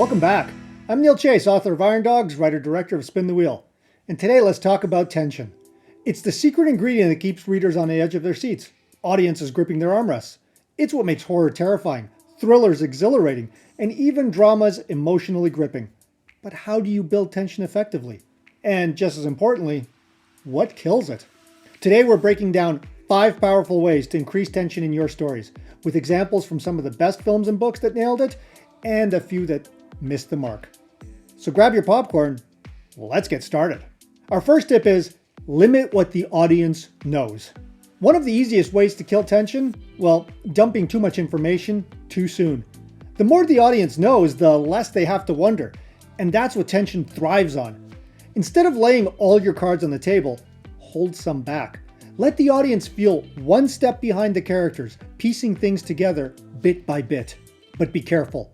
Welcome back. I'm Neil Chase, author of Iron Dogs, writer-director of Spin the Wheel. And today let's talk about tension. It's the secret ingredient that keeps readers on the edge of their seats, audiences gripping their armrests. It's what makes horror terrifying, thrillers exhilarating, and even dramas emotionally gripping. But how do you build tension effectively? And just as importantly, what kills it? Today we're breaking down 5 powerful ways to increase tension in your stories, with examples from some of the best films and books that nailed it, and a few that missed the mark. So grab your popcorn, let's get started. Our first tip is limit what the audience knows. One of the easiest ways to kill tension, well, dumping too much information too soon. The more the audience knows, the less they have to wonder, and that's what tension thrives on. Instead of laying all your cards on the table, hold some back. Let the audience feel one step behind the characters, piecing things together bit by bit. But be careful.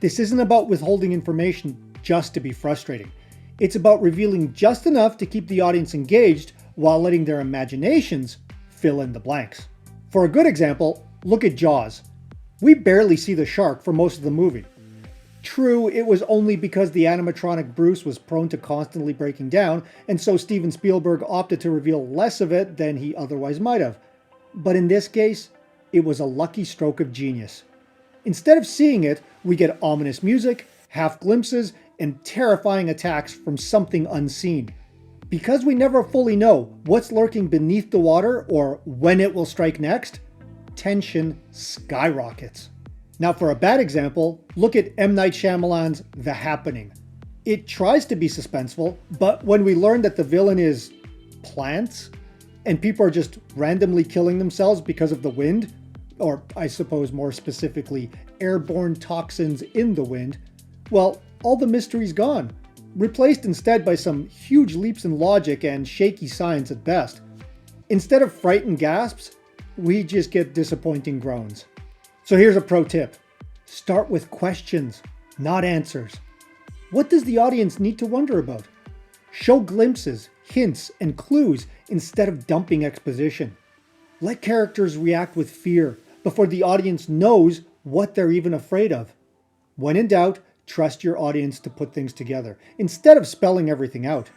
This isn't about withholding information just to be frustrating. It's about revealing just enough to keep the audience engaged while letting their imaginations fill in the blanks. For a good example, look at Jaws. We barely see the shark for most of the movie. True, it was only because the animatronic Bruce was prone to constantly breaking down, and so Steven Spielberg opted to reveal less of it than he otherwise might have. But in this case, it was a lucky stroke of genius. Instead of seeing it, we get ominous music, half glimpses, and terrifying attacks from something unseen. Because we never fully know what's lurking beneath the water or when it will strike next, tension skyrockets. Now for a bad example, look at M. Night Shyamalan's The Happening. It tries to be suspenseful, but when we learn that the villain is plants, and people are just randomly killing themselves because of the wind, or I suppose more specifically, airborne toxins in the wind, well, all the mystery's gone, replaced instead by some huge leaps in logic and shaky science at best. Instead of frightened gasps, we just get disappointing groans. So here's a pro tip. Start with questions, not answers. What does the audience need to wonder about? Show glimpses, hints, and clues instead of dumping exposition. Let characters react with fear before the audience knows what they're even afraid of. When in doubt, trust your audience to put things together, instead of spelling everything out.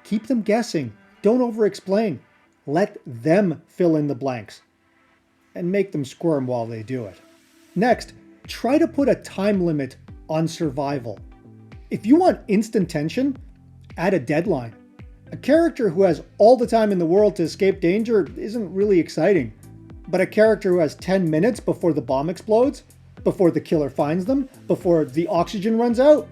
Keep them guessing. Don't over-explain. Let them fill in the blanks. And make them squirm while they do it. Next, try to put a time limit on survival. If you want instant tension, add a deadline. A character who has all the time in the world to escape danger isn't really exciting. But a character who has 10 minutes before the bomb explodes, before the killer finds them, before the oxygen runs out,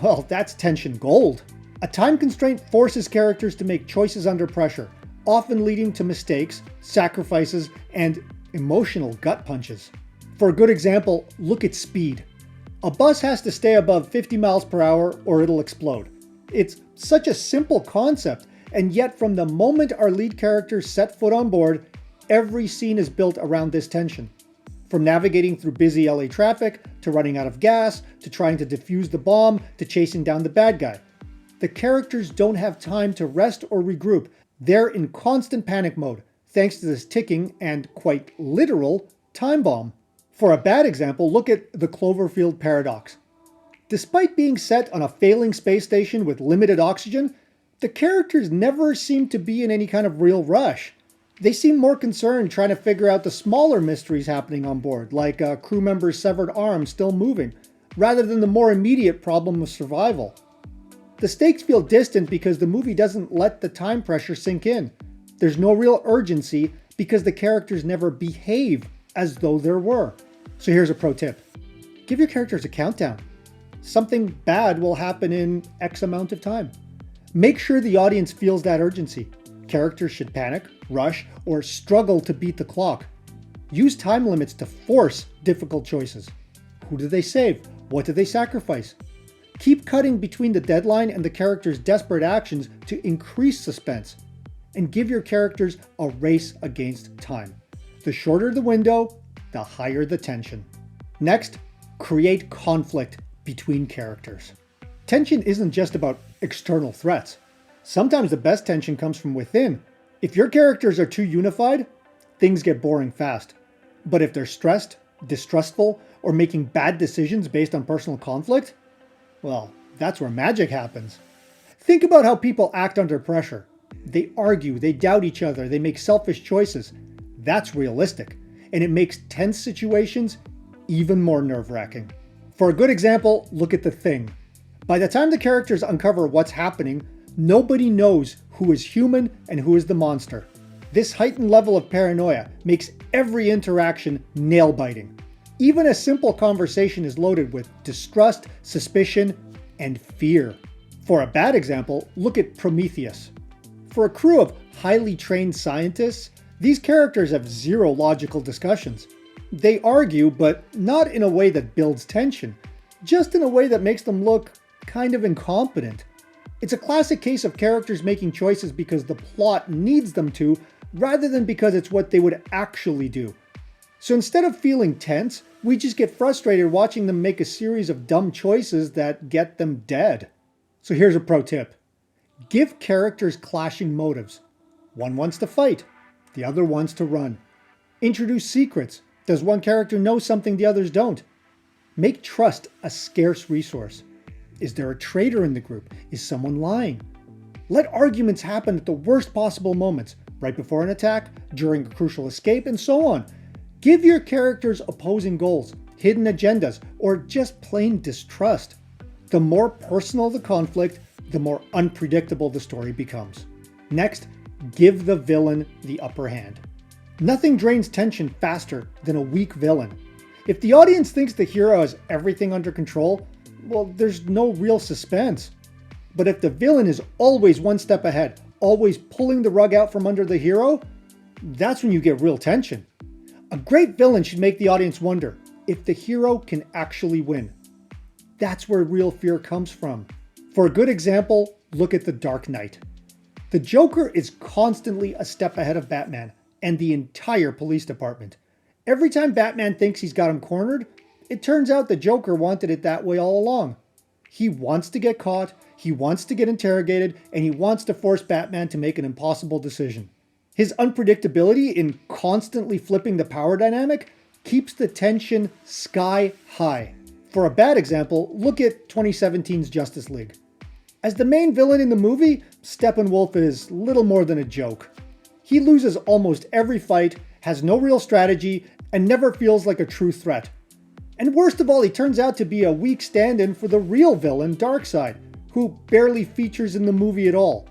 well, that's tension gold. A time constraint forces characters to make choices under pressure, often leading to mistakes, sacrifices, and emotional gut punches. For a good example, look at speed. A bus has to stay above 50 miles per hour or it'll explode. It's such a simple concept, and yet from the moment our lead characters set foot on board, every scene is built around this tension. From navigating through busy LA traffic, to running out of gas, to trying to defuse the bomb, to chasing down the bad guy. The characters don't have time to rest or regroup. They're in constant panic mode, thanks to this ticking and quite literal time bomb. For a bad example, look at the Cloverfield paradox. Despite being set on a failing space station with limited oxygen, the characters never seem to be in any kind of real rush. They seem more concerned trying to figure out the smaller mysteries happening on board, like a crew member's severed arm still moving, rather than the more immediate problem of survival. The stakes feel distant because the movie doesn't let the time pressure sink in. There's no real urgency because the characters never behave as though there were. So here's a pro tip. Give your characters a countdown. Something bad will happen in X amount of time. Make sure the audience feels that urgency. Characters should panic, rush, or struggle to beat the clock. Use time limits to force difficult choices. Who do they save? What do they sacrifice? Keep cutting between the deadline and the character's desperate actions to increase suspense. And give your characters a race against time. The shorter the window, the higher the tension. Next, create conflict between characters. Tension isn't just about external threats. Sometimes the best tension comes from within. If your characters are too unified, things get boring fast. But if they're stressed, distrustful, or making bad decisions based on personal conflict, Well, that's where magic happens. Think about how people act under pressure. They argue, they doubt each other, they make selfish choices. That's realistic, and it makes tense situations even more nerve-wracking. For a good example, look at The Thing. By the time the characters uncover what's happening, nobody knows who is human and who is the monster. This heightened level of paranoia makes every interaction nail-biting. Even a simple conversation is loaded with distrust, suspicion, and fear. For a bad example, look at Prometheus. For a crew of highly trained scientists, these characters have zero logical discussions. They argue, but not in a way that builds tension, just in a way that makes them look kind of incompetent. It's a classic case of characters making choices because the plot needs them to, rather than because it's what they would actually do. So instead of feeling tense, we just get frustrated watching them make a series of dumb choices that get them dead. So here's a pro tip. Give characters clashing motives. One wants to fight, the other wants to run. Introduce secrets. Does one character know something the others don't? Make trust a scarce resource. Is there a traitor in the group? Is someone lying? Let arguments happen at the worst possible moments, right before an attack, during a crucial escape, and so on. Give your characters opposing goals, hidden agendas, or just plain distrust. The more personal the conflict, the more unpredictable the story becomes. Next, give the villain the upper hand. Nothing drains tension faster than a weak villain. If the audience thinks the hero has everything under control, well, there's no real suspense. But if the villain is always one step ahead, always pulling the rug out from under the hero, that's when you get real tension. A great villain should make the audience wonder if the hero can actually win. That's where real fear comes from. For a good example, look at The Dark Knight. The Joker is constantly a step ahead of Batman and the entire police department. Every time Batman thinks he's got him cornered, it turns out the Joker wanted it that way all along. He wants to get caught, he wants to get interrogated, and he wants to force Batman to make an impossible decision. His unpredictability in constantly flipping the power dynamic keeps the tension sky high. For a bad example, look at 2017's Justice League. As the main villain in the movie, Steppenwolf is little more than a joke. He loses almost every fight, has no real strategy, and never feels like a true threat. And worst of all, he turns out to be a weak stand-in for the real villain, Darkseid, who barely features in the movie at all.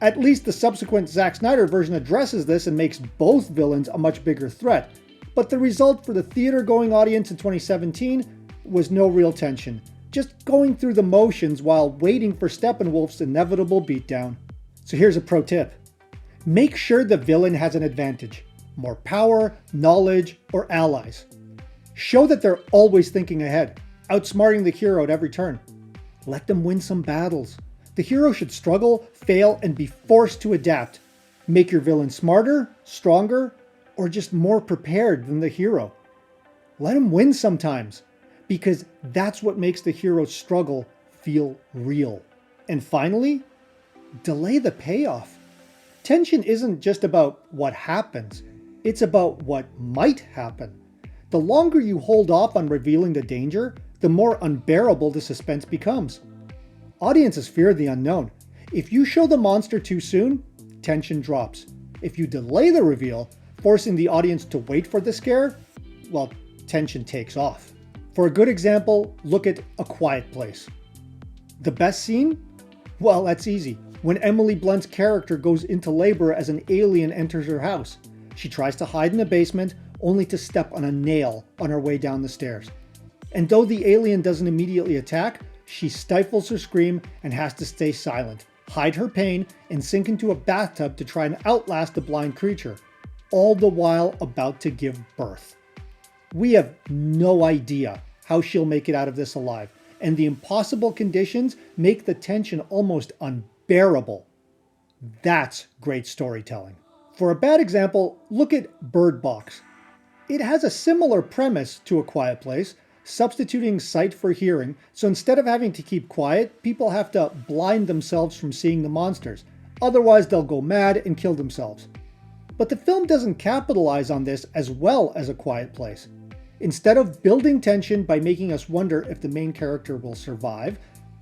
At least the subsequent Zack Snyder version addresses this and makes both villains a much bigger threat. But the result for the theater-going audience in 2017 was no real tension, just going through the motions while waiting for Steppenwolf's inevitable beatdown. So here's a pro tip. Make sure the villain has an advantage. More power, knowledge, or allies. Show that they're always thinking ahead, outsmarting the hero at every turn. Let them win some battles. The hero should struggle, fail, and be forced to adapt. Make your villain smarter, stronger, or just more prepared than the hero. Let him win sometimes, because that's what makes the hero's struggle feel real. And finally, delay the payoff. Tension isn't just about what happens, it's about what might happen. The longer you hold off on revealing the danger, the more unbearable the suspense becomes. Audiences fear the unknown. If you show the monster too soon, tension drops. If you delay the reveal, forcing the audience to wait for the scare, well, tension takes off. For a good example, look at A Quiet Place. The best scene? Well, that's easy. When Emily Blunt's character goes into labor as an alien enters her house. She tries to hide in the basement, only to step on a nail on her way down the stairs. And though the alien doesn't immediately attack, she stifles her scream and has to stay silent, hide her pain, and sink into a bathtub to try and outlast the blind creature, all the while about to give birth. We have no idea how she'll make it out of this alive, and the impossible conditions make the tension almost unbearable. That's great storytelling. For a bad example, look at Bird Box. It has a similar premise to A Quiet Place, substituting sight for hearing, so instead of having to keep quiet, people have to blind themselves from seeing the monsters. Otherwise, they'll go mad and kill themselves. But the film doesn't capitalize on this as well as A Quiet Place. Instead of building tension by making us wonder if the main character will survive,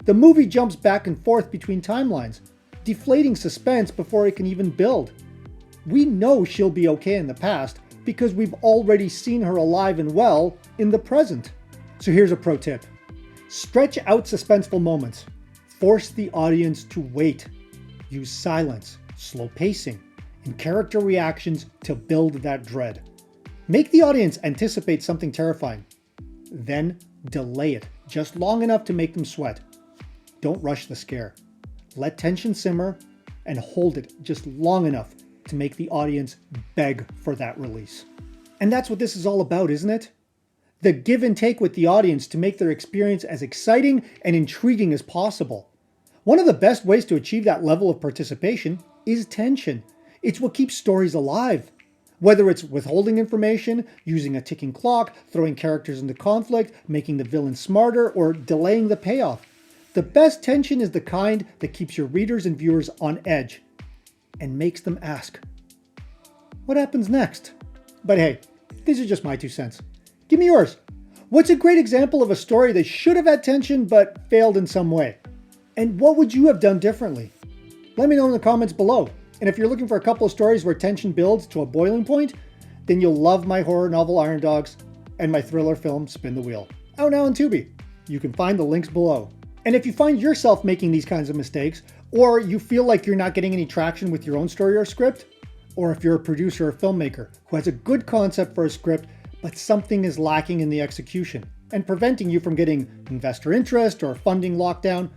The movie jumps back and forth between timelines, deflating suspense before it can even build. We know she'll be okay in the past because we've already seen her alive and well in the present. So here's a pro tip. Stretch out suspenseful moments. Force the audience to wait. Use silence, slow pacing, and character reactions to build that dread. Make the audience anticipate something terrifying. Then delay it just long enough to make them sweat. Don't rush the scare. Let tension simmer and hold it just long enough to make the audience beg for that release. And that's what this is all about, isn't it? The give and take with the audience to make their experience as exciting and intriguing as possible. One of the best ways to achieve that level of participation is tension. It's what keeps stories alive. Whether it's withholding information, using a ticking clock, throwing characters into conflict, making the villain smarter, or delaying the payoff. The best tension is the kind that keeps your readers and viewers on edge and makes them ask, what happens next? But hey, these are just my 2 cents. Give me yours. What's a great example of a story that should have had tension but failed in some way? And what would you have done differently? Let me know in the comments below. And if you're looking for a couple of stories where tension builds to a boiling point, then you'll love my horror novel Iron Dogs and my thriller film Spin the Wheel, out now on Tubi. You can find the links below. And if you find yourself making these kinds of mistakes, or you feel like you're not getting any traction with your own story or script, or if you're a producer or filmmaker who has a good concept for a script, but something is lacking in the execution and preventing you from getting investor interest or funding locked down,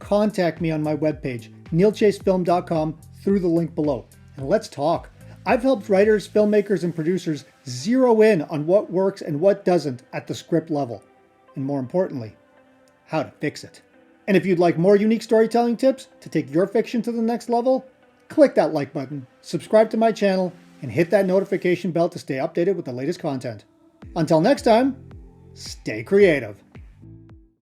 contact me on my webpage, neilchasefilm.com, through the link below, and let's talk. I've helped writers, filmmakers, and producers zero in on what works and what doesn't at the script level, and more importantly, how to fix it. And if you'd like more unique storytelling tips to take your fiction to the next level, click that like button, subscribe to my channel, and hit that notification bell to stay updated with the latest content. Until next time, stay creative.